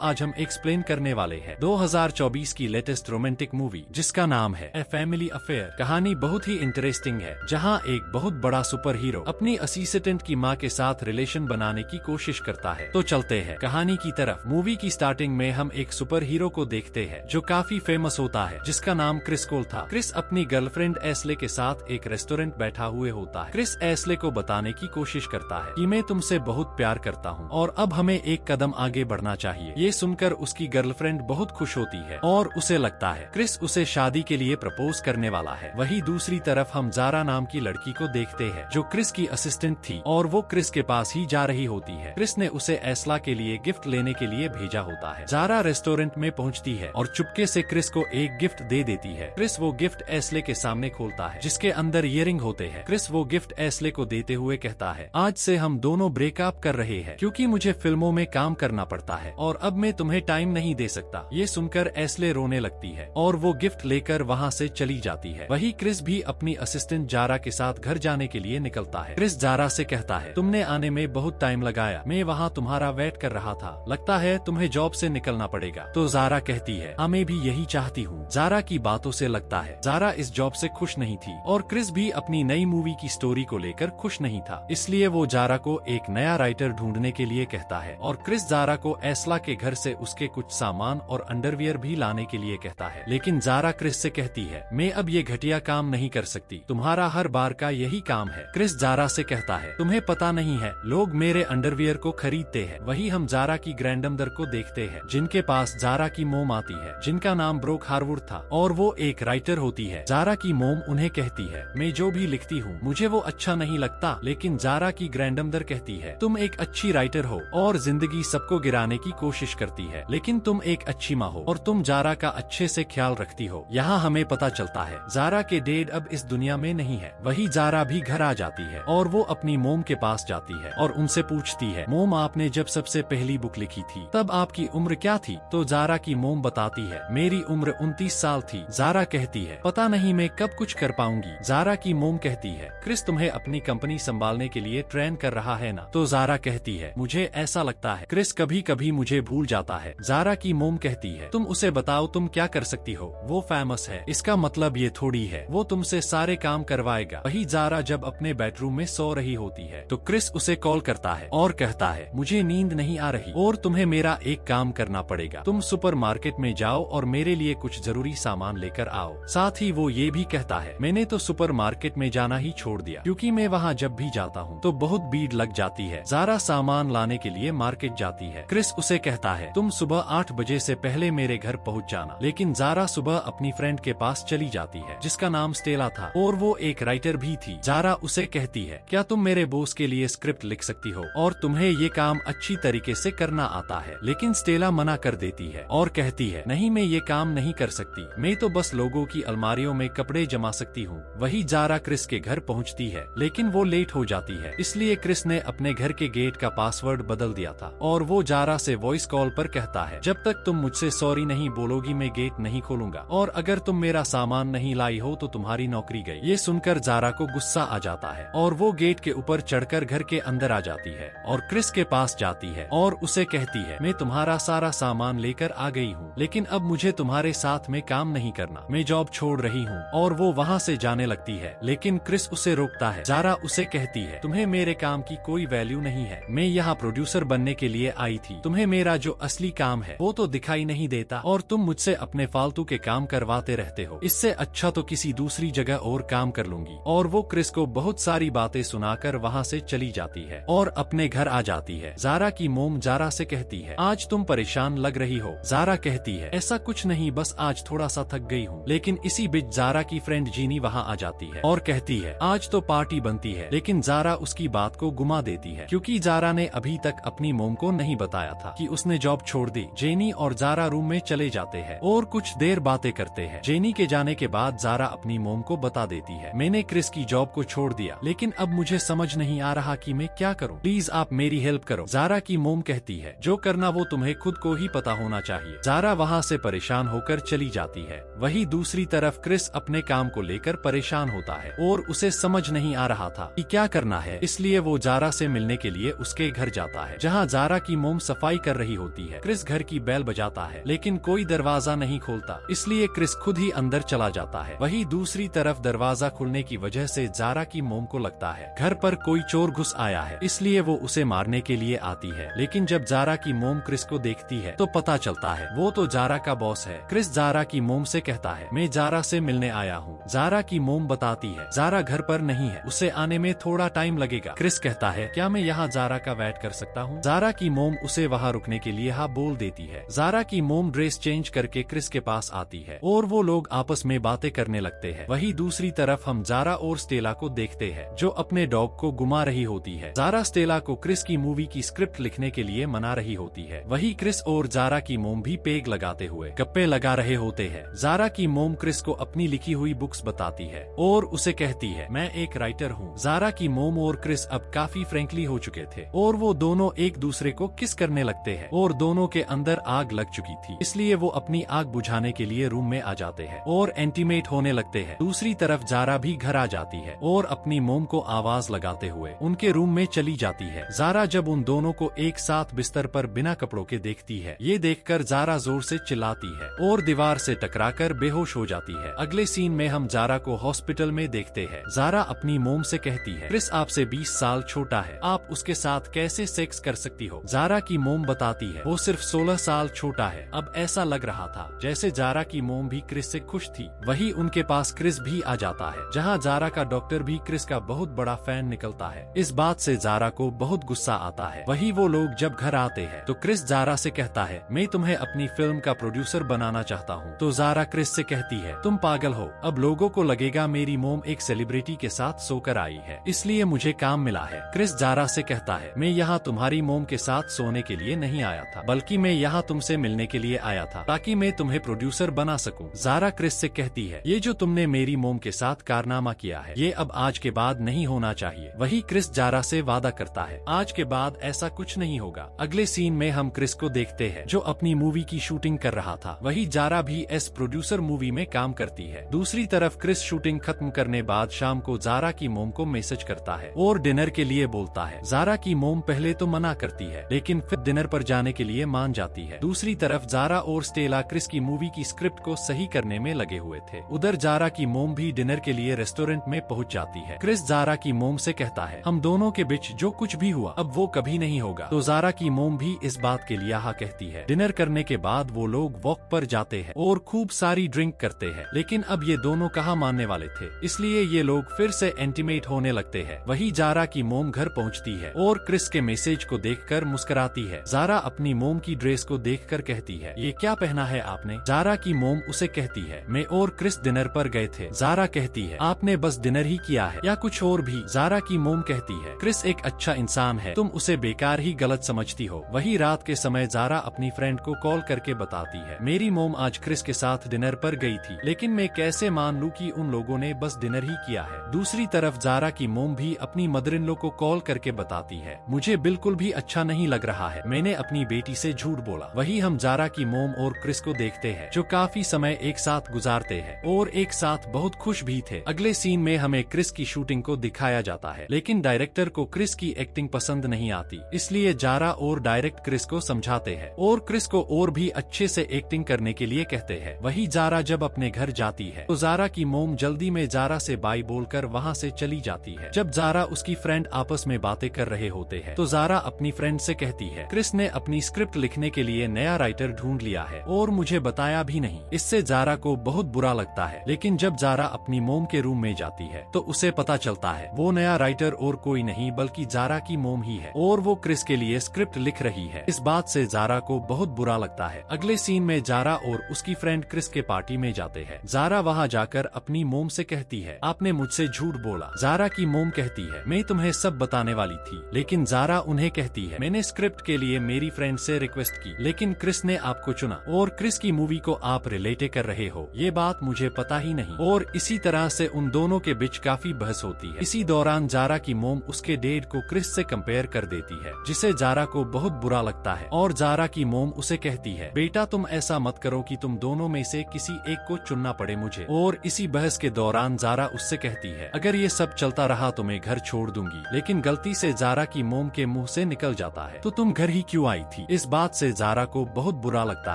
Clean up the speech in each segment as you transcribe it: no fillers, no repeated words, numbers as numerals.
आज हम एक्सप्लेन करने वाले हैं 2024 की लेटेस्ट रोमांटिक मूवी जिसका नाम है ए फैमिली अफेयर। कहानी बहुत ही इंटरेस्टिंग है, जहां एक बहुत बड़ा सुपर हीरो अपनी असिस्टेंट की मां के साथ रिलेशन बनाने की कोशिश करता है। तो चलते हैं कहानी की तरफ। मूवी की स्टार्टिंग में हम एक सुपर हीरो को देखते हैं जो काफी फेमस होता है, जिसका नाम क्रिस कोल था। क्रिस अपनी गर्लफ्रेंड एस्ले के साथ एक रेस्टोरेंट बैठा हुए होता है। क्रिस एस्ले को बताने की कोशिश करता है कि मैं तुमसे बहुत प्यार करता हूँ और अब हमें एक कदम आगे बढ़ना चाहिए। ये सुनकर उसकी गर्लफ्रेंड बहुत खुश होती है और उसे लगता है क्रिस उसे शादी के लिए प्रपोज करने वाला है। वहीं दूसरी तरफ हम जारा नाम की लड़की को देखते हैं जो क्रिस की असिस्टेंट थी और वो क्रिस के पास ही जा रही होती है। क्रिस ने उसे एस्ला के लिए गिफ्ट लेने के लिए भेजा होता है। जारा रेस्टोरेंट में पहुंचती है और चुपके से क्रिस को एक गिफ्ट दे देती है। क्रिस वो गिफ्ट एस्ले के सामने खोलता है जिसके अंदर इयररिंग होते हैं। क्रिस वो गिफ्ट एस्ले को देते हुए कहता है, आज से हम दोनों ब्रेकअप कर रहे हैं क्योंकि मुझे फिल्मों में काम करना पड़ता है और अब मैं तुम्हें टाइम नहीं दे सकता। ये सुनकर एस्ले रोने लगती है और वो गिफ्ट लेकर वहाँ से चली जाती है। वही क्रिस भी अपनी असिस्टेंट जारा के साथ घर जाने के लिए निकलता है। क्रिस जारा से कहता है, तुमने आने में बहुत टाइम लगाया, मैं वहाँ तुम्हारा वेट कर रहा था, लगता है तुम्हें जॉब से निकलना पड़ेगा। तो जारा कहती है, हाँ मैं भी यही चाहती हूँ। जारा की बातों से लगता है जारा इस जॉब से खुश नहीं थी और क्रिस भी अपनी नई मूवी की स्टोरी को लेकर खुश नहीं था, इसलिए वो जारा को एक नया राइटर ढूंढने के लिए कहता है और क्रिस जारा को एस्ला के घर से उसके कुछ सामान और अंडरवियर भी लाने के लिए कहता है। लेकिन जारा क्रिस से कहती है, मैं अब ये घटिया काम नहीं कर सकती, तुम्हारा हर बार का यही काम है। क्रिस जारा से कहता है, तुम्हें पता नहीं है लोग मेरे अंडरवियर को खरीदते हैं। वही हम जारा की ग्रैंडमदर को देखते हैं जिनके पास जारा की मोम आती है जिनका नाम ब्रोक हार्वुड था और वो एक राइटर होती है। जारा की मोम उन्हें कहती है, मैं जो भी लिखती हूँ मुझे वो अच्छा नहीं लगता। लेकिन जारा की ग्रैंडमदर कहती है, तुम एक अच्छी राइटर हो और जिंदगी सबको गिराने की कोशिश करती है, लेकिन तुम एक अच्छी माँ हो और तुम जारा का अच्छे से ख्याल रखती हो। यहाँ हमें पता चलता है जारा के डैड अब इस दुनिया में नहीं है। वही जारा भी घर आ जाती है और वो अपनी मोम के पास जाती है और उनसे पूछती है, मोम आपने जब सबसे पहली बुक लिखी थी तब आपकी उम्र क्या थी? तो जारा की मोम बताती है, मेरी उम्र 29 साल थी। जारा कहती है, पता नहीं मैं कब कुछ कर पाऊंगी। जारा की मोम कहती है, क्रिस तुम्हें अपनी कंपनी संभालने के लिए ट्रेन कर रहा है ना? तो जारा कहती है, मुझे ऐसा लगता है क्रिस कभी कभी मुझे भूल जाता है। जारा की मोम कहती है, तुम उसे बताओ तुम क्या कर सकती हो, वो फेमस है, इसका मतलब ये थोड़ी है वो तुमसे सारे काम करवाएगा। वही जारा जब अपने बेडरूम में सो रही होती है तो क्रिस उसे कॉल करता है और कहता है, मुझे नींद नहीं आ रही और तुम्हें मेरा एक काम करना पड़ेगा, तुम सुपरमार्केट में जाओ और मेरे लिए कुछ जरूरी सामान लेकर आओ। साथ ही वो ये भी कहता है, मैंने तो सुपरमार्केट में जाना ही छोड़ दिया क्योंकि मैं वहाँ जब भी जाता हूँ तो बहुत भीड़ लग जाती है। जारा सामान लाने के लिए मार्केट जाती है। क्रिस उसे कहता है, तुम सुबह 8 बजे से पहले मेरे घर पहुँच जाना। लेकिन जारा सुबह अपनी फ्रेंड के पास चली जाती है जिसका नाम स्टेला था और वो एक राइटर भी थी। जारा उसे कहती है, क्या तुम मेरे बॉस के लिए स्क्रिप्ट लिख सकती हो और तुम्हें ये काम अच्छी तरीके से करना आता है? लेकिन स्टेला मना कर देती है और कहती है, नहीं मैं ये काम नहीं कर सकती, मैं तो बस लोगों की अलमारियों में कपड़े जमा सकती हूँ। वही जारा क्रिस के घर पहुँचती है लेकिन वो लेट हो जाती है, इसलिए क्रिस ने अपने घर के गेट का पासवर्ड बदल दिया था और वो जारा से वॉइस कॉल पर कहता है, जब तक तुम मुझसे सॉरी नहीं बोलोगी मैं गेट नहीं खोलूंगा और अगर तुम मेरा सामान नहीं लाई हो तो तुम्हारी नौकरी गई। ये सुनकर जारा को गुस्सा आ जाता है और वो गेट के ऊपर चढ़कर घर के अंदर आ जाती है और क्रिस के पास जाती है और उसे कहती है, मैं तुम्हारा सारा सामान लेकर आ गई हूँ लेकिन अब मुझे तुम्हारे साथ में काम नहीं करना, मैं जॉब छोड़ रही हूँ। और वो वहाँ से जाने लगती है लेकिन क्रिस उसे रोकता है। जारा उसे कहती है, तुम्हें मेरे काम की कोई वैल्यू नहीं है, मैं यहाँ प्रोड्यूसर बनने के लिए आई थी, तुम्हें मेरा जो असली काम है वो तो दिखाई नहीं देता और तुम मुझसे अपने फालतू के काम करवाते रहते हो, इससे अच्छा तो किसी दूसरी जगह और काम कर लूंगी। और वो क्रिस को बहुत सारी बातें सुनाकर वहाँ से चली जाती है और अपने घर आ जाती है। जारा की मोम जारा से कहती है, आज तुम परेशान लग रही हो। जारा कहती है, ऐसा कुछ नहीं, बस आज थोड़ा सा थक गई हूँ। लेकिन इसी बीच जारा की फ्रेंड जीनी वहाँ आ जाती है और कहती है, आज तो पार्टी बनती है। लेकिन जारा उसकी बात को गुमा देती है क्योंकि जारा ने अभी तक अपनी मोम को नहीं बताया था कि उसने जॉब छोड़ दी। जेनी और जारा रूम में चले जाते हैं और कुछ देर बातें करते हैं। जेनी के जाने के बाद जारा अपनी मोम को बता देती है, मैंने क्रिस की जॉब को छोड़ दिया लेकिन अब मुझे समझ नहीं आ रहा कि मैं क्या करूं, प्लीज आप मेरी हेल्प करो। जारा की मोम कहती है, जो करना वो तुम्हें खुद को ही पता होना चाहिए। जारा वहाँ से परेशान होकर चली जाती है। वही दूसरी तरफ क्रिस अपने काम को लेकर परेशान होता है और उसे समझ नहीं आ रहा था कि क्या करना है, इसलिए वो जारा से मिलने के लिए उसके घर जाता है जहाँ जारा की मोम सफाई कर रही होती होती है। क्रिस घर की बेल बजाता है लेकिन कोई दरवाजा नहीं खोलता, इसलिए क्रिस खुद ही अंदर चला जाता है। वहीं दूसरी तरफ दरवाजा खुलने की वजह से जारा की मोम को लगता है घर पर कोई चोर घुस आया है, इसलिए वो उसे मारने के लिए आती है। लेकिन जब जारा की मोम क्रिस को देखती है तो पता चलता है वो तो जारा का बॉस है। क्रिस जारा की मोम से कहता है मैं जारा से मिलने आया हूँ। जारा की मोम बताती है जारा घर पर नहीं है, उसे आने में थोड़ा टाइम लगेगा। क्रिस कहता है क्या मैं यहाँ जारा का वेट कर सकता हूँ? जारा की मोम उसे वहाँ रुकने के लिए हाँ बोल देती है। जारा की मोम ड्रेस चेंज करके क्रिस के पास आती है और वो लोग आपस में बातें करने लगते हैं। वहीं दूसरी तरफ हम जारा और स्टेला को देखते हैं जो अपने डॉग को घुमा रही होती है। जारा स्टेला को क्रिस की मूवी की स्क्रिप्ट लिखने के लिए मना रही होती है। वहीं क्रिस और जारा की मोम भी पेग लगाते हुए गप्पे लगा रहे होते हैं। जारा की मोम क्रिस को अपनी लिखी हुई बुक्स बताती है और उसे कहती है मैं एक राइटर हूँ। जारा की मोम और क्रिस अब काफी फ्रेंकली हो चुके थे और वो दोनों एक दूसरे को किस करने लगते हैं और दोनों के अंदर आग लग चुकी थी, इसलिए वो अपनी आग बुझाने के लिए रूम में आ जाते हैं और इंटीमेट होने लगते हैं। दूसरी तरफ जारा भी घर आ जाती है और अपनी मोम को आवाज लगाते हुए उनके रूम में चली जाती है। जारा जब उन दोनों को एक साथ बिस्तर पर बिना कपड़ों के देखती है, ये देखकर जारा जोर से चिल्लाती है और दीवार से टकराकर बेहोश हो जाती है। अगले सीन में हम जारा को हॉस्पिटल में देखते हैं। जारा अपनी मोम से कहती है क्रिस आपसे 20 साल छोटा है, आप उसके साथ कैसे सेक्स कर सकती हो? जारा की मोम बताती है वो सिर्फ 16 साल छोटा है। अब ऐसा लग रहा था जैसे जारा की मोम भी क्रिस से खुश थी। वही उनके पास क्रिस भी आ जाता है जहाँ जारा का डॉक्टर भी क्रिस का बहुत बड़ा फैन निकलता है। इस बात से जारा को बहुत गुस्सा आता है। वही वो लोग जब घर आते हैं तो क्रिस जारा से कहता है मैं तुम्हें अपनी फिल्म का प्रोड्यूसर बनाना चाहता हूँ। तो जारा क्रिस से कहती है तुम पागल हो, अब लोगों को लगेगा मेरी मोम एक सेलिब्रिटी के साथ सोकर आई है, इसलिए मुझे काम मिला है। क्रिस जारा से कहता है मैं यहाँ तुम्हारी मोम के साथ सोने के लिए नहीं आया था, बल्कि मैं यहाँ तुमसे मिलने के लिए आया था ताकि मैं तुम्हें प्रोड्यूसर बना सकूं। जारा क्रिस से कहती है ये जो तुमने मेरी मोम के साथ कारनामा किया है ये अब आज के बाद नहीं होना चाहिए। वही क्रिस जारा से वादा करता है आज के बाद ऐसा कुछ नहीं होगा। अगले सीन में हम क्रिस को देखते हैं जो अपनी मूवी की शूटिंग कर रहा था। वही जारा भी एस प्रोड्यूसर मूवी में काम करती है। दूसरी तरफ क्रिस शूटिंग खत्म करने बाद शाम को जारा की मोम को मैसेज करता है और डिनर के लिए बोलता है। जारा की मोम पहले तो मना करती है लेकिन फिर डिनर पर जाने के लिए मान जाती है। दूसरी तरफ जारा और स्टेला क्रिस की मूवी की स्क्रिप्ट को सही करने में लगे हुए थे। उधर जारा की मोम भी डिनर के लिए रेस्टोरेंट में पहुंच जाती है। क्रिस जारा की मोम से कहता है हम दोनों के बीच जो कुछ भी हुआ अब वो कभी नहीं होगा। तो जारा की मोम भी इस बात के लिए हाँ कहती है। डिनर करने के बाद वो लोग वॉक पर जाते हैं और खूब सारी ड्रिंक करते हैं, लेकिन अब ये दोनों कहाँ मानने वाले थे, इसलिए ये लोग फिर से इंटीमेट होने लगते हैं। वही जारा की मोम घर पहुंचती है और क्रिस के मैसेज को देखकर मुस्कुराती है। जारा अपनी मोम की ड्रेस को देखकर कहती है ये क्या पहना है आपने? जारा की मोम उसे कहती है मैं और क्रिस डिनर पर गए थे। जारा कहती है आपने बस डिनर ही किया है या कुछ और भी? जारा की मोम कहती है क्रिस एक अच्छा इंसान है, तुम उसे बेकार ही गलत समझती हो। वही रात के समय जारा अपनी फ्रेंड को कॉल करके बताती है मेरी मोम आज क्रिस के साथ डिनर पर गई थी, लेकिन मैं कैसे मान लूं कि उन लोगों ने बस डिनर ही किया है। दूसरी तरफ जारा की मोम भी अपनी मदर इन लॉ को कॉल करके बताती है मुझे बिल्कुल भी अच्छा नहीं लग रहा है, मैंने अपनी बेटी से झूठ बोला। वही हम जारा की मोम और क्रिस को देखते हैं जो काफी समय एक साथ गुजारते हैं और एक साथ बहुत खुश भी थे। अगले सीन में हमें क्रिस की शूटिंग को दिखाया जाता है, लेकिन डायरेक्टर को क्रिस की एक्टिंग पसंद नहीं आती, इसलिए जारा और डायरेक्ट क्रिस को समझाते हैं और क्रिस को और भी अच्छे से एक्टिंग करने के लिए कहते हैं। वही जारा जब अपने घर जाती है तो जारा की मोम जल्दी में जारा से बाय बोलकर वहाँ से चली जाती है। जब जारा उसकी फ्रेंड आपस में बातें कर रहे होते हैं तो जारा अपनी फ्रेंड से कहती है क्रिस ने अपनी स्क्रिप्ट लिखने के लिए नया राइटर ढूंढ लिया है और मुझे बताया भी नहीं। इससे जारा को बहुत बुरा लगता है, लेकिन जब जारा अपनी मोम के रूम में जाती है तो उसे पता चलता है वो नया राइटर और कोई नहीं बल्कि जारा की मोम ही है और वो क्रिस के लिए स्क्रिप्ट लिख रही है। इस बात से जारा को बहुत बुरा लगता है। अगले सीन में जारा और उसकी फ्रेंड क्रिस के पार्टी में जाते हैं। जारा वहाँ जाकर अपनी मोम से कहती है आपने मुझसे झूठ बोला। जारा की मोम कहती है मैं तुम्हें सब बताने वाली थी, लेकिन जारा उन्हें कहती है मैंने स्क्रिप्ट के लिए मेरी फ्रेंड से रिक्वेस्ट की, लेकिन क्रिस ने आपको चुना और क्रिस की मूवी को आप रिलेट कर रहे हो, ये बात मुझे पता ही नहीं। और इसी तरह से उन दोनों के बीच काफी बहस होती है। इसी दौरान जारा की मोम उसके डेड को क्रिस से कंपेयर कर देती है, जिसे जारा को बहुत बुरा लगता है और जारा की मोम उसे कहती है बेटा तुम ऐसा मत करो कि तुम दोनों में से किसी एक को चुनना पड़े मुझे। और इसी बहस के दौरान जारा उससे कहती है अगर ये सब चलता रहा तो मैं घर छोड़ दूंगी, लेकिन गलती से जारा की मोम के मुंह से निकल जाता है तो तुम घर ही क्यों आई थी। इस बात से जारा को बहुत बुरा लगता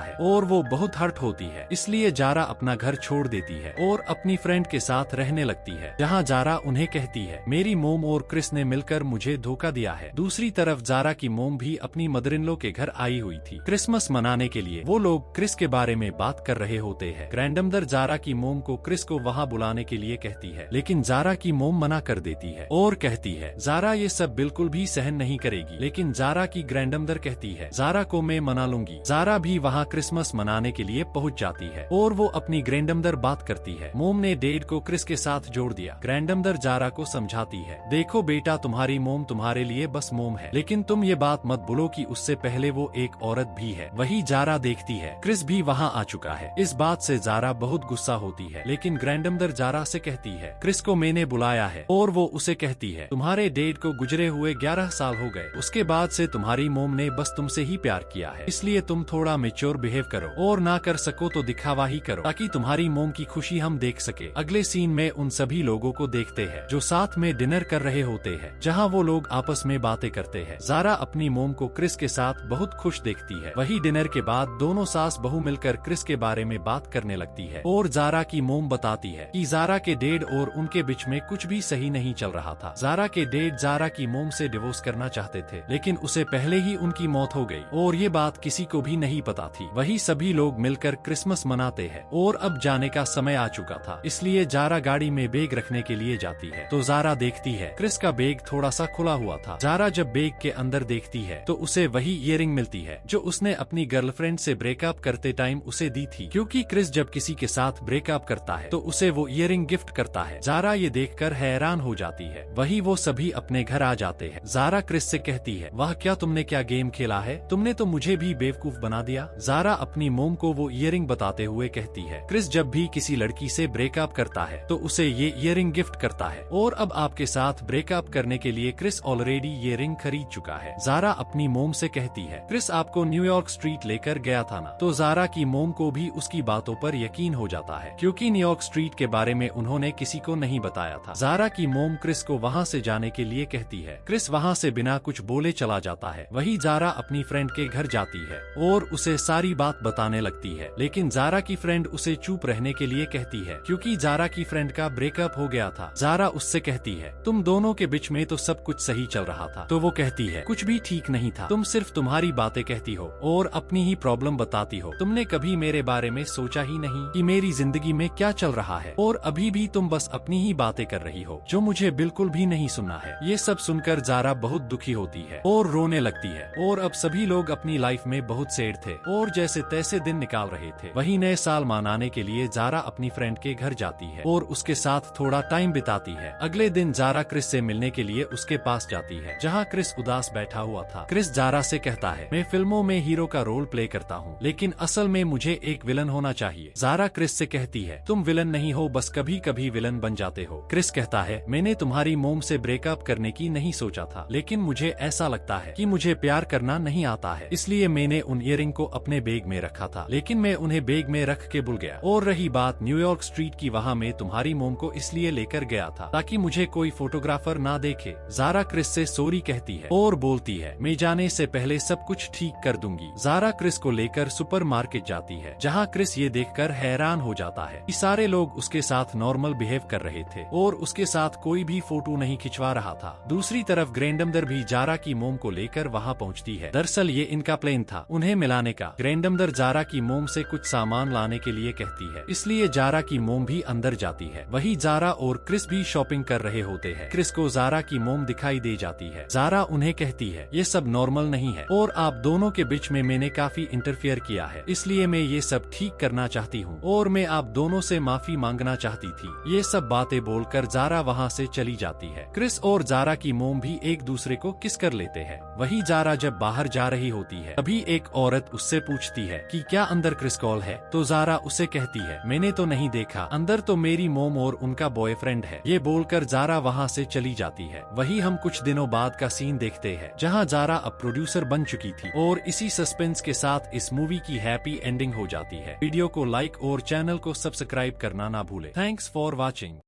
है और वो बहुत हर्ट होती है। इसलिए जारा अपना घर छोड़ देती है और अपनी फ्रेंड के साथ रहने लगती है, जहाँ जारा उन्हें कहती है, मेरी मोम और क्रिस ने मिलकर मुझे धोखा दिया है। दूसरी तरफ जारा की मोम भी अपनी मदर इन लॉ के घर आई हुई थी क्रिसमस मनाने के लिए। वो लोग क्रिस के बारे में बात कर रहे होते हैं। ग्रैंडमदर जारा की मोम को क्रिस को वहाँ बुलाने के लिए कहती है, लेकिन जारा की मोम मना कर देती है और कहती है जारा ये सब बिल्कुल भी सहन नहीं करेगी। लेकिन जारा की ग्रैंडमदर कहती है, जारा को मैं मना लूंगी। जारा भी वहाँ क्रिसमस मनाने के लिए पहुँच जाती है और वो अपनी ग्रैंडमदर बात करती है। मोम ने डैड को क्रिस के साथ जोड़ दिया। ग्रैंडमदर जारा को समझाती है, देखो बेटा, तुम्हारी मोम तुम्हारे लिए बस मोम है, लेकिन तुम ये बात मत भूलो कि उससे पहले वो एक औरत भी है। वही जारा देखती है क्रिस भी वहाँ आ चुका है। इस बात से जारा बहुत गुस्सा होती है, लेकिन ग्रैंडमदर जारा से कहती है, क्रिस को मैंने बुलाया है। और वो उसे कहती है, तुम्हारे डैड को गुजरे हुए 11 साल हो गए। उसके बाद से तुम्हारी मोम ने बस तुमसे ही प्यार किया है, इसलिए तुम थोड़ा मेच्योर बिहेव करो और ना कर सको तो दिखावा ही करो, ताकि तुम्हारी मोम की खुशी हम देख सके। अगले सीन में उन सभी लोगों को देखते हैं जो साथ में डिनर कर रहे होते हैं, जहाँ वो लोग आपस में बातें करते हैं। जारा अपनी मोम को क्रिस के साथ बहुत खुश देखती है। वही डिनर के बाद दोनों सास बहू मिलकर क्रिस के बारे में बात करने लगती है और जारा की मोम बताती है कि जारा के डैड और उनके बीच में कुछ भी सही नहीं चल रहा था। जारा के डैड जारा की मोम से डिवोर्स करना चाहते थे, लेकिन उसे पहले ही उनकी मौत हो गई और ये बात किसी को भी नहीं पता थी। वही सभी लोग मिलकर क्रिसमस मनाते हैं और अब जाने का समय आ चुका था, इसलिए जारा गाड़ी में बैग रखने के लिए जाती है तो जारा देखती है क्रिस का बैग थोड़ा सा खुला हुआ था। जारा जब बैग के अंदर देखती है तो उसे वही इयररिंग मिलती है जो उसने अपनी गर्लफ्रेंड से ब्रेकअप करते टाइम उसे दी थी, क्योंकि क्रिस जब किसी के साथ ब्रेकअप करता है तो उसे वो इयररिंग गिफ्ट करता है। जारा ये देखकर हैरान हो जाती है। वही वो सभी अपने घर आ जाते हैं। जारा क्रिस से कहती है, वाह क्या तुमने क्या गेम खेला है, तुमने तो मुझे भी बेवकूफ बना दिया। जारा अपनी मोम को वो इयररिंग बताते हुए कहती है, क्रिस जब भी किसी लड़की से ब्रेकअप करता है तो उसे ये इयररिंग गिफ्ट करता है और अब आपके साथ ब्रेकअप करने के लिए क्रिस ऑलरेडी ये रिंग खरीद चुका है। जारा अपनी मोम से कहती है, क्रिस आपको न्यूयॉर्क स्ट्रीट लेकर गया था ना। तो जारा की मोम को भी उसकी बातों पर यकीन हो जाता है, क्योंकि न्यूयॉर्क स्ट्रीट के बारे में उन्होंने किसी को नहीं बताया था। जारा की मोम क्रिस को वहाँ से जाने के लिए कहती है। क्रिस वहाँ से बिना कुछ बोले चला जाता है। वही जारा अपनी फ्रेंड के घर जाती है और उसे सारी बात बताने लगती है, लेकिन जारा की फ्रेंड उसे चुप रहने के लिए कहती है, क्योंकि जारा की फ्रेंड का ब्रेकअप हो गया था। जारा उससे कहती है, तुम दोनों के बीच में तो सब कुछ सही चल रहा था। तो वो कहती है, कुछ भी ठीक नहीं था, तुम सिर्फ तुम्हारी बातें कहती हो और अपनी ही प्रॉब्लम बताती हो। तुमने कभी मेरे बारे में सोचा ही नहीं कि मेरी जिंदगी में क्या चल रहा है, और अभी भी तुम बस अपनी ही बातें कर रही हो जो मुझे बिल्कुल भी नहीं सुनना है। ये सब सुनकर जारा बहुत दुखी होती है और रोने लगती है। और अब सभी लोग अपनी लाइफ में बहुत सैड थे और जैसे तैसे दिन निकाल रहे थे। वही नए साल मनाने के लिए जारा अपनी फ्रेंड के घर जाती है और उसके साथ थोड़ा टाइम बिताती है। अगले दिन जारा क्रिस से मिलने के लिए उसके पास जाती है, जहाँ क्रिस उदास बैठा हुआ था। क्रिस जारा से कहता है, मैं फिल्मों में हीरो का रोल प्ले करता हूँ, लेकिन असल में मुझे एक विलन होना चाहिए। जारा क्रिस से कहती है, तुम विलन नहीं हो, बस कभी कभी विलन बन जाते हो। क्रिस कहता है, मैंने तुम्हारी मोम से ब्रेकअप करने की नहीं सोचा था, लेकिन मुझे ऐसा लगता है कि मुझे प्यार करना नहीं आता है, इसलिए मैंने उन इयररिंग को अपने बैग में रखा था, लेकिन मैं उन्हें बैग में रख के भूल गया। और रही बात न्यूयॉर्क स्ट्रीट की, वहाँ मैं तुम्हारी मोम को इसलिए लेकर गया था ताकि मुझे कोई फोटोग्राफर ना देखे। जारा क्रिस से सॉरी कहती है और बोलती है, मैं जाने से पहले सब कुछ ठीक कर दूंगी। जारा क्रिस को लेकर सुपरमार्केट जाती है, जहाँ क्रिस ये देखकर हैरान हो जाता है कि सारे लोग उसके साथ नॉर्मल बिहेव कर रहे थे और उसके साथ कोई भी फोटो नहीं खिंचवा रहा था। दूसरी तरफ ग्रैंडमदर भी जारा की मोम को लेकर वहाँ पहुँचती है। दरअसल ये इनका प्लान था उन्हें मिलाने का। ग्रैंडमदर जारा की मोम से कुछ सामान लाने के लिए कहती है, इसलिए जारा की मोम भी अंदर जाती है। वही जारा और क्रिस भी शॉपिंग कर रहे होते हैं। क्रिस को जारा की मोम दिखाई दे जाती है। जारा उन्हें कहती है, ये सब नॉर्मल नहीं है और आप दोनों के बीच में मैंने काफी इंटरफेयर किया है, इसलिए मैं ये सब ठीक करना चाहती हूँ और मैं आप दोनों से माफी मांगना चाहती थी। ये सब बातें बोलकर जारा वहाँ से चली जाती है। क्रिस और जारा की मोम भी एक दूसरे को किस कर लेते हैं। वही जारा जब बाहर जा रही होती है, तभी एक औरत उससे पूछती है कि क्या अंदर क्रिस कॉल है। तो जारा उसे कहती है, मैंने तो नहीं देखा, अंदर तो मेरी मोम और उनका बॉयफ्रेंड है। ये बोलकर जारा वहाँ से चली जाती है। वही हम कुछ दिनों बाद का सीन देखते हैं, जहाँ जारा अब प्रोड्यूसर बन चुकी थी और इसी सस्पेंस के साथ इस मूवी की हैप्पी एंडिंग हो जाती है। वीडियो को लाइक और चैनल को सब्सक्राइब करना ना भूले। Thanks for watching.